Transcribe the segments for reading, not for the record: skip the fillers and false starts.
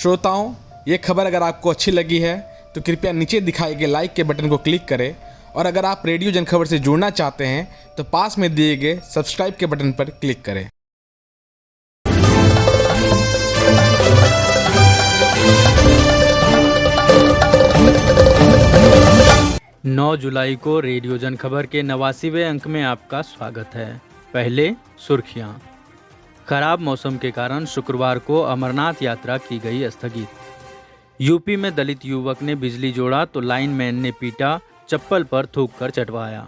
श्रोताओं, ये खबर अगर आपको अच्छी लगी है तो कृपया नीचे दिखाए गए लाइक के बटन को क्लिक करें, और अगर आप रेडियो जनखबर से जुड़ना चाहते हैं तो पास में दिए गए सब्सक्राइब के बटन पर क्लिक करें। 9 जुलाई को रेडियो जनखबर के 89वें अंक में आपका स्वागत है। पहले सुर्खियां। खराब मौसम के कारण शुक्रवार को अमरनाथ यात्रा की गई स्थगित। यूपी में दलित युवक ने बिजली जोड़ा तो लाइनमैन ने पीटा, चप्पल पर थूक कर चटवाया।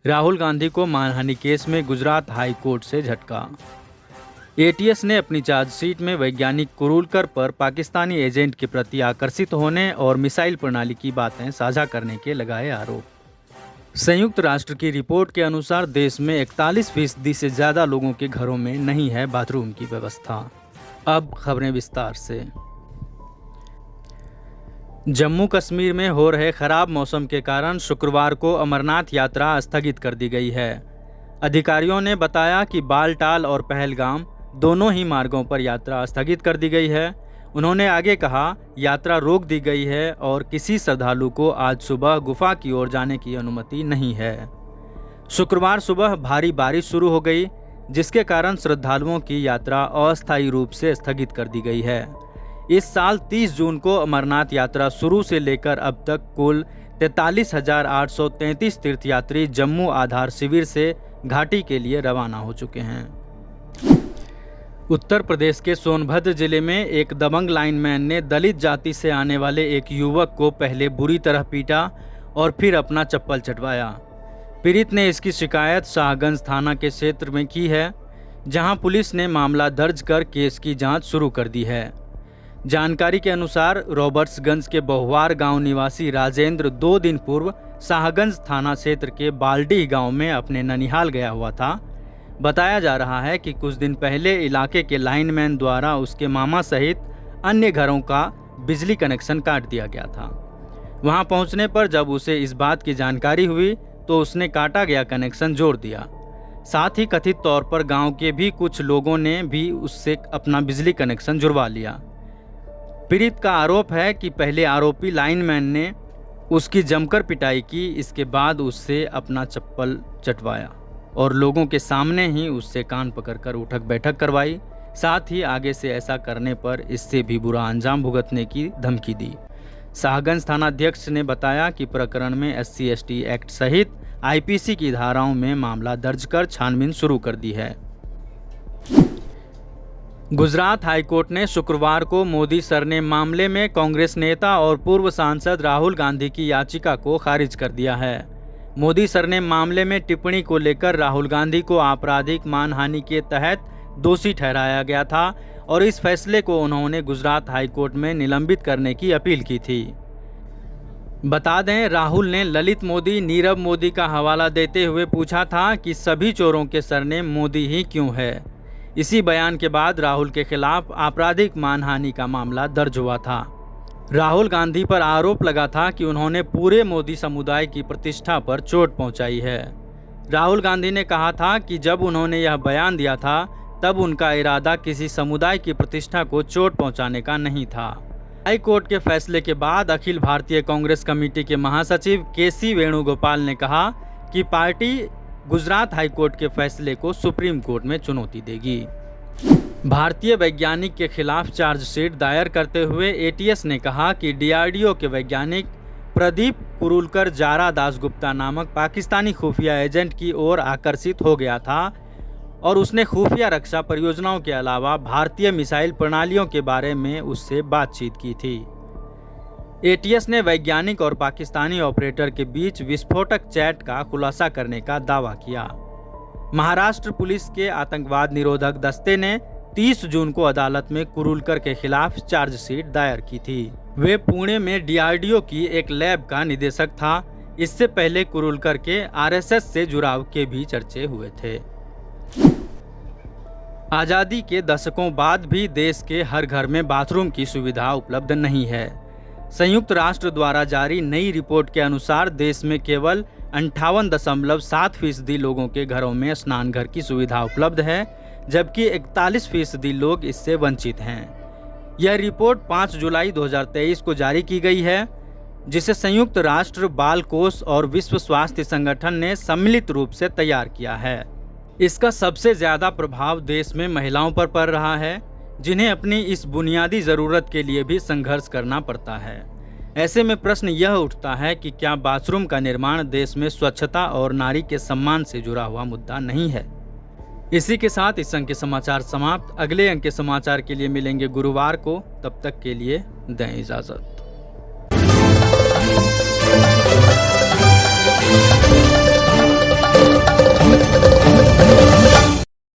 राहुल गांधी को मानहानि केस में गुजरात हाई कोर्ट से झटका। एटीएस ने अपनी चार्जशीट में वैज्ञानिक कुरूलकर पर पाकिस्तानी एजेंट के प्रति आकर्षित होने और मिसाइल प्रणाली की बातें साझा करने के लगाए आरोप। संयुक्त राष्ट्र की रिपोर्ट के अनुसार देश में 41% से ज़्यादा लोगों के घरों में नहीं है बाथरूम की व्यवस्था। अब खबरें विस्तार से। जम्मू कश्मीर में हो रहे खराब मौसम के कारण शुक्रवार को अमरनाथ यात्रा स्थगित कर दी गई है। अधिकारियों ने बताया कि बालटाल और पहलगाम दोनों ही मार्गों पर यात्रा स्थगित कर दी गई है। उन्होंने आगे कहा, यात्रा रोक दी गई है और किसी श्रद्धालु को आज सुबह गुफा की ओर जाने की अनुमति नहीं है। शुक्रवार सुबह भारी बारिश शुरू हो गई, जिसके कारण श्रद्धालुओं की यात्रा अस्थायी रूप से स्थगित कर दी गई है। इस साल 30 जून को अमरनाथ यात्रा शुरू से लेकर अब तक कुल 43,833 तीर्थयात्री जम्मू आधार शिविर से घाटी के लिए रवाना हो चुके हैं। उत्तर प्रदेश के सोनभद्र जिले में एक दबंग लाइनमैन ने दलित जाति से आने वाले एक युवक को पहले बुरी तरह पीटा और फिर अपना चप्पल चटवाया। पीड़ित ने इसकी शिकायत शाहगंज थाना के क्षेत्र में की है, जहां पुलिस ने मामला दर्ज कर केस की जांच शुरू कर दी है। जानकारी के अनुसार रॉबर्ट्सगंज के बहुवार गांव निवासी राजेंद्र 2 दिन पूर्व शाहगंज थाना क्षेत्र के बाल्डीह गांव में अपने ननिहाल गया हुआ था। बताया जा रहा है कि कुछ दिन पहले इलाके के लाइनमैन द्वारा उसके मामा सहित अन्य घरों का बिजली कनेक्शन काट दिया गया था। वहां पहुंचने पर जब उसे इस बात की जानकारी हुई तो उसने काटा गया कनेक्शन जोड़ दिया। साथ ही कथित तौर पर गांव के भी कुछ लोगों ने भी उससे अपना बिजली कनेक्शन जुड़वा लिया। पीड़ित का आरोप है कि पहले आरोपी लाइनमैन ने उसकी जमकर पिटाई की, इसके बाद उससे अपना चप्पल चटवाया और लोगों के सामने ही उससे कान पकड़कर उठक बैठक करवाई। साथ ही आगे से ऐसा करने पर इससे भी बुरा अंजाम भुगतने की धमकी दी। शाहगंज थानाध्यक्ष ने बताया कि प्रकरण में SC/ST एक्ट सहित IPC की धाराओं में मामला दर्ज कर छानबीन शुरू कर दी है। गुजरात हाईकोर्ट ने शुक्रवार को मोदी सरनेम मामले में कांग्रेस नेता और पूर्व सांसद राहुल गांधी की याचिका को खारिज कर दिया है। मोदी सरनेम मामले में टिप्पणी को लेकर राहुल गांधी को आपराधिक मानहानि के तहत दोषी ठहराया गया था और इस फैसले को उन्होंने गुजरात हाईकोर्ट में निलंबित करने की अपील की थी। बता दें, राहुल ने ललित मोदी, नीरव मोदी का हवाला देते हुए पूछा था कि सभी चोरों के सरनेम मोदी ही क्यों है। इसी बयान के बाद राहुल के खिलाफ आपराधिक मानहानि का मामला दर्ज हुआ था। राहुल गांधी पर आरोप लगा था कि उन्होंने पूरे मोदी समुदाय की प्रतिष्ठा पर चोट पहुंचाई है। राहुल गांधी ने कहा था कि जब उन्होंने यह बयान दिया था तब उनका इरादा किसी समुदाय की प्रतिष्ठा को चोट पहुंचाने का नहीं था। हाई कोर्ट के फैसले के बाद अखिल भारतीय कांग्रेस कमेटी के महासचिव KC वेणुगोपाल ने कहा कि पार्टी गुजरात हाई कोर्ट के फैसले को सुप्रीम कोर्ट में चुनौती देगी। भारतीय वैज्ञानिक के खिलाफ चार्जशीट दायर करते हुए एटीएस ने कहा कि DRDO के वैज्ञानिक प्रदीप कुरूलकर जारा दासगुप्ता नामक पाकिस्तानी खुफिया एजेंट की ओर आकर्षित हो गया था और उसने खुफिया रक्षा परियोजनाओं के अलावा भारतीय मिसाइल प्रणालियों के बारे में उससे बातचीत की थी। एटीएस ने वैज्ञानिक और पाकिस्तानी ऑपरेटर के बीच विस्फोटक चैट का खुलासा करने का दावा किया। महाराष्ट्र पुलिस के आतंकवाद निरोधक दस्ते ने 30 जून को अदालत में कुरूलकर के खिलाफ चार्जशीट दायर की थी। वे पुणे में DRDO की एक लैब का निदेशक था। इससे पहले कुरूलकर के RSS से जुड़ाव के भी चर्चे हुए थे। आज़ादी के दशकों बाद भी देश के हर घर में बाथरूम की सुविधा उपलब्ध नहीं है। संयुक्त राष्ट्र द्वारा जारी नई रिपोर्ट के अनुसार देश में केवल 58.7% लोगों के घरों में स्नानघर की सुविधा उपलब्ध है, जबकि 41% लोग इससे वंचित हैं। यह रिपोर्ट 5 जुलाई 2023 को जारी की गई है, जिसे संयुक्त राष्ट्र बाल कोष और विश्व स्वास्थ्य संगठन ने सम्मिलित रूप से तैयार किया है। इसका सबसे ज़्यादा प्रभाव देश में महिलाओं पर पड़ रहा है, जिन्हें अपनी इस बुनियादी ज़रूरत के लिए भी संघर्ष करना पड़ता है। ऐसे में प्रश्न यह उठता है कि क्या बाथरूम का निर्माण देश में स्वच्छता और नारी के सम्मान से जुड़ा हुआ मुद्दा नहीं है। इसी के साथ इस अंक के समाचार समाप्त। अगले अंक के समाचार के लिए मिलेंगे गुरुवार को। तब तक के लिए दें इजाज़त।